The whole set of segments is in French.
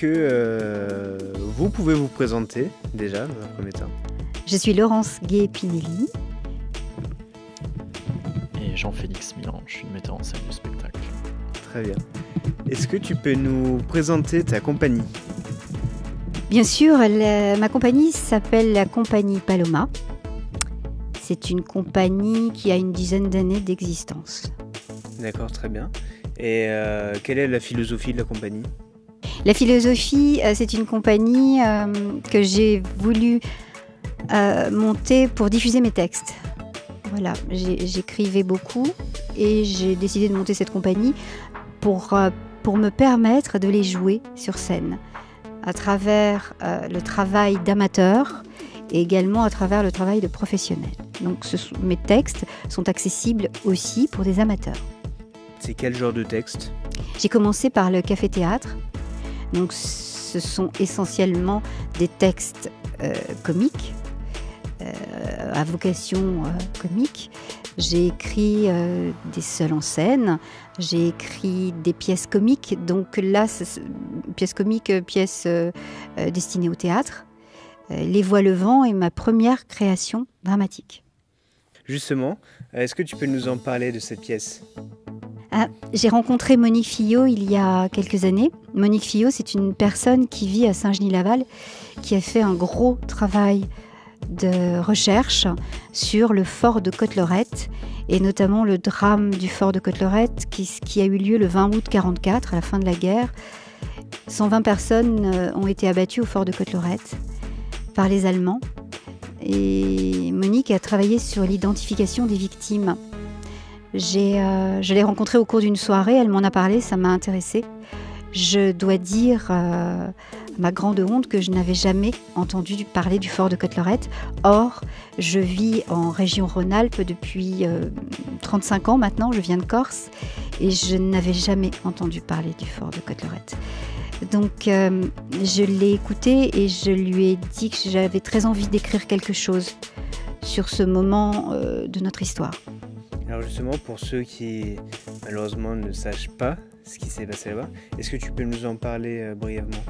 que vous pouvez vous présenter déjà dans un premier temps? Je suis Laurence Gay-Pinelli. Et Jean-Félix Milan, je suis metteur en scène du spectacle. Très bien. Est-ce que tu peux nous présenter ta compagnie? Bien sûr, ma compagnie s'appelle la compagnie Paloma. C'est une compagnie qui a une dizaine d'années d'existence. D'accord, très bien. Et quelle est la philosophie de la compagnie? La philosophie, c'est une compagnie que j'ai voulu monter pour diffuser mes textes. Voilà, j'écrivais beaucoup et j'ai décidé de monter cette compagnie pour me permettre de les jouer sur scène à travers le travail d'amateur et également à travers le travail de professionnel. Donc mes textes sont accessibles aussi pour des amateurs. C'est quel genre de texte? J'ai commencé par le café-théâtre. Donc ce sont essentiellement des textes comiques, à vocation comique. J'ai écrit des seuls en scène, j'ai écrit des pièces comiques. Donc là, pièces comiques, pièces destinées au théâtre. Les Voix le vent est ma première création dramatique. Justement, est-ce que tu peux nous en parler de cette pièce? J'ai rencontré Monique Fillot il y a quelques années. Monique Fillot, c'est une personne qui vit à Saint-Genis-Laval, qui a fait un gros travail de recherche sur le fort de Côte-Lorette et notamment le drame du fort de Côte-Lorette qui a eu lieu le 20 août 1944, à la fin de la guerre. 120 personnes ont été abattues au fort de Côte-Lorette par les Allemands. Et Monique a travaillé sur l'identification des victimes. Je l'ai rencontrée au cours d'une soirée, elle m'en a parlé, ça m'a intéressée. Je dois dire, à ma grande honte, que je n'avais jamais entendu parler du fort de Côte-Lorette. Or, je vis en région Rhône-Alpes depuis 35 ans maintenant, je viens de Corse, et je n'avais jamais entendu parler du fort de Côte-Lorette. Donc, je l'ai écouté et je lui ai dit que j'avais très envie d'écrire quelque chose sur ce moment de notre histoire. Alors justement, pour ceux qui malheureusement ne sachent pas ce qui s'est passé là-bas, est-ce que tu peux nous en parler brièvement?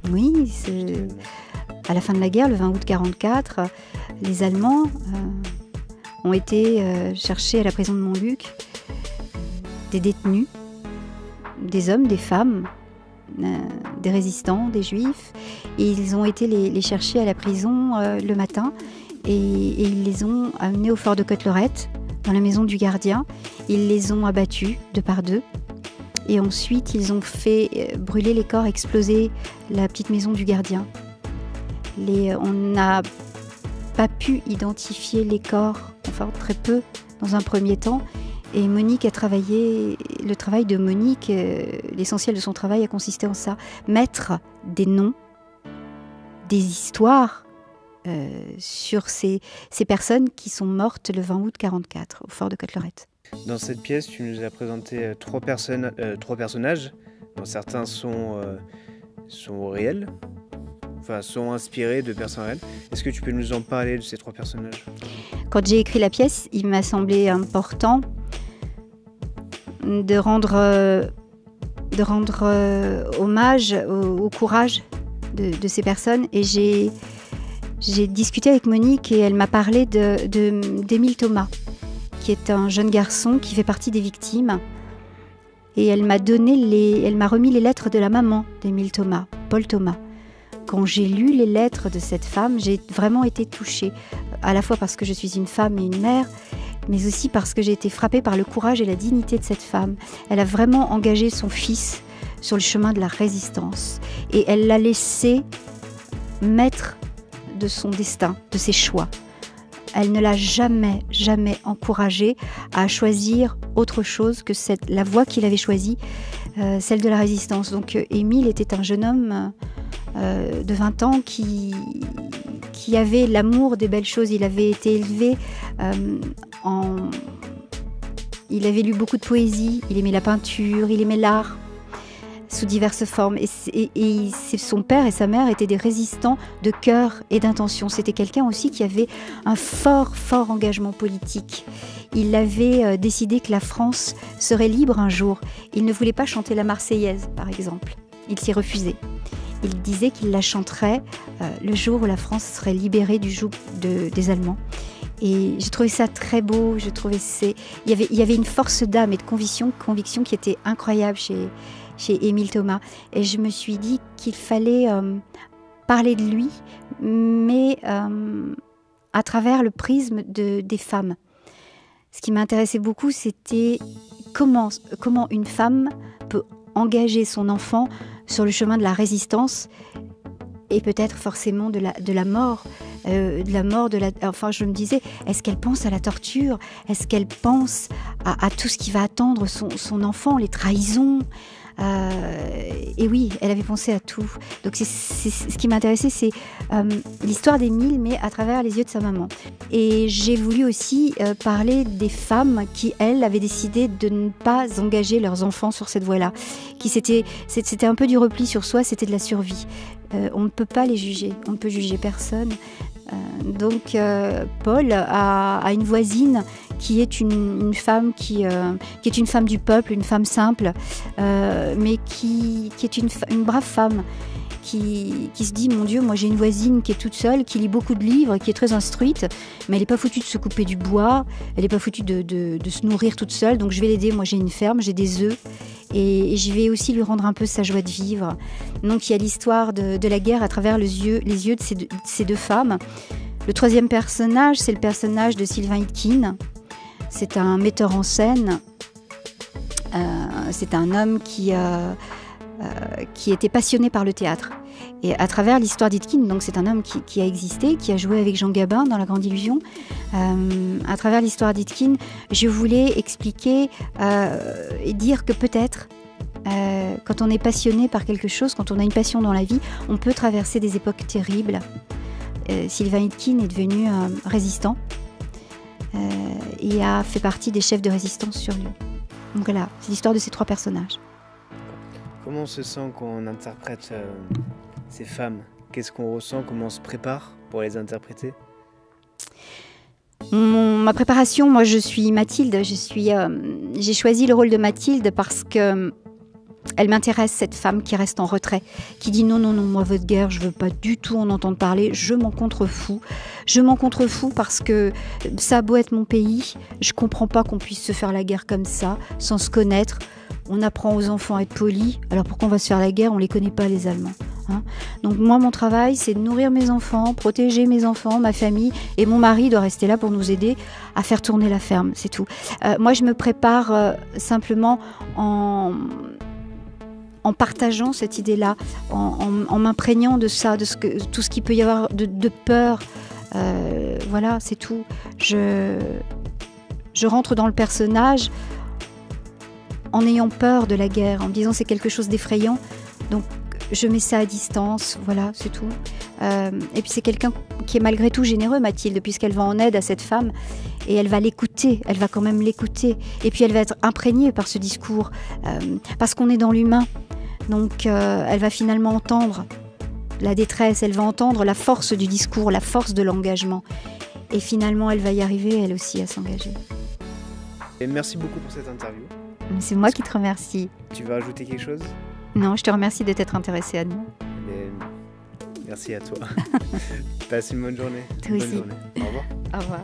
Oui, à la fin de la guerre, le 20 août 1944, les Allemands ont été chercher à la prison de Montluc des détenus, des hommes, des femmes, des résistants, des juifs, et ils ont été les chercher à la prison le matin et ils les ont amenés au fort de Côte-Lorette, dans la maison du gardien. Ils les ont abattus deux par deux et ensuite ils ont fait brûler les corps, exploser la petite maison du gardien. On n'a pas pu identifier les corps, enfin très peu dans un premier temps, et Monique a travaillé, le travail de Monique, l'essentiel de son travail a consisté en ça, mettre des noms, des histoires sur ces personnes qui sont mortes le 20 août 1944 au fort de Côte-Lorette. Dans cette pièce, tu nous as présenté trois personnages, dont certains sont réels, enfin sont inspirés de personnes réelles. Est-ce que tu peux nous en parler de ces trois personnages? Quand j'ai écrit la pièce, il m'a semblé important de rendre hommage au courage de ces personnes, et j'ai discuté avec Monique et elle m'a parlé d'Émile Thomas, qui est un jeune garçon qui fait partie des victimes. Et elle m'a remis les lettres de la maman d'Émile Thomas, Paul Thomas. Quand j'ai lu les lettres de cette femme, j'ai vraiment été touchée, à la fois parce que je suis une femme et une mère, mais aussi parce que j'ai été frappée par le courage et la dignité de cette femme. Elle a vraiment engagé son fils sur le chemin de la résistance et elle l'a laissé maître de son destin, de ses choix. Elle ne l'a jamais encouragé à choisir autre chose que la voie qu'il avait choisie, celle de la résistance. Donc Émile était un jeune homme de 20 ans qui avait l'amour des belles choses. Il avait été élevé il avait lu beaucoup de poésie, il aimait la peinture, il aimait l'art sous diverses formes. Et son père et sa mère étaient des résistants de cœur et d'intention. C'était quelqu'un aussi qui avait un fort engagement politique. Il avait décidé que la France serait libre un jour. Il ne voulait pas chanter la Marseillaise, par exemple. Il s'y refusait. il disait qu'il la chanterait le jour où la France serait libérée du joug des Allemands. Et j'ai trouvé ça très beau, il y avait une force d'âme et de conviction qui était incroyable chez Émile Thomas. Et je me suis dit qu'il fallait parler de lui, mais à travers le prisme des femmes. Ce qui m'intéressait beaucoup, c'était comment une femme peut engager son enfant sur le chemin de la résistance et peut-être forcément de la mort. Enfin, je me disais, est-ce qu'elle pense à la torture? Est-ce qu'elle pense à tout ce qui va attendre son enfant, les trahisons? Et oui, elle avait pensé à tout. Donc ce qui m'intéressait, c'est l'histoire d'Émile, mais à travers les yeux de sa maman. Et j'ai voulu aussi parler des femmes qui, elles, avaient décidé de ne pas engager leurs enfants sur cette voie-là. C'était un peu du repli sur soi, c'était de la survie. On ne peut pas les juger, on ne peut juger personne. Donc Paul a une voisine qui est une femme qui est une femme du peuple, une femme simple, mais qui est une brave femme qui se dit, mon Dieu, moi j'ai une voisine qui est toute seule, qui lit beaucoup de livres, qui est très instruite, mais elle n'est pas foutue de se couper du bois, elle n'est pas foutue de se nourrir toute seule, donc je vais l'aider. Moi j'ai une ferme, j'ai des œufs, et je vais aussi lui rendre un peu sa joie de vivre. Donc il y a l'histoire de la guerre à travers les yeux de ces deux femmes. Le troisième personnage, c'est le personnage de Sylvain Hitkin. C'est un metteur en scène, c'est un homme qui était passionné par le théâtre. Et à travers l'histoire d'Hitkin, donc c'est un homme qui a existé, qui a joué avec Jean Gabin dans La Grande Illusion. À travers l'histoire d'Hitkin, je voulais expliquer et dire que peut-être, quand on est passionné par quelque chose, quand on a une passion dans la vie, on peut traverser des époques terribles. Sylvain Hitkin est devenu résistant et a fait partie des chefs de résistance sur Lyon. Donc voilà, c'est l'histoire de ces trois personnages. Comment on se sent quand on interprète ces femmes? Qu'est-ce qu'on ressent? Comment on se prépare pour les interpréter? Ma préparation, moi je suis Mathilde. J'ai choisi le rôle de Mathilde parce que elle m'intéresse, cette femme qui reste en retrait, qui dit non, moi votre guerre, je veux pas du tout en entendre parler, je m'en contrefous. Je m'en contrefous parce que ça a beau être mon pays, je comprends pas qu'on puisse se faire la guerre comme ça, sans se connaître. On apprend aux enfants à être polis, alors pourquoi on va se faire la guerre? On les connaît pas, les Allemands. Donc moi, mon travail, c'est de nourrir mes enfants, protéger mes enfants, ma famille, et mon mari doit rester là pour nous aider à faire tourner la ferme, c'est tout. Moi, je me prépare simplement en partageant cette idée-là, en m'imprégnant de ça, tout ce qu'il peut y avoir de peur. Voilà, c'est tout. Je rentre dans le personnage en ayant peur de la guerre, en me disant c'est quelque chose d'effrayant. Donc je mets ça à distance, voilà, c'est tout. Et puis c'est quelqu'un qui est malgré tout généreux, Mathilde, puisqu'elle va en aide à cette femme et elle va l'écouter, elle va quand même l'écouter. Et puis elle va être imprégnée par ce discours, parce qu'on est dans l'humain. Donc elle va finalement entendre la détresse, elle va entendre la force du discours, la force de l'engagement. Et finalement, elle va y arriver, elle aussi, à s'engager. Et merci beaucoup pour cette interview. C'est moi qui te remercie. Tu veux ajouter quelque chose? Non, je te remercie de t'être intéressée à nous. Et merci à toi. Passe une bonne journée. Toi aussi. Bonne journée. Au revoir. Au revoir.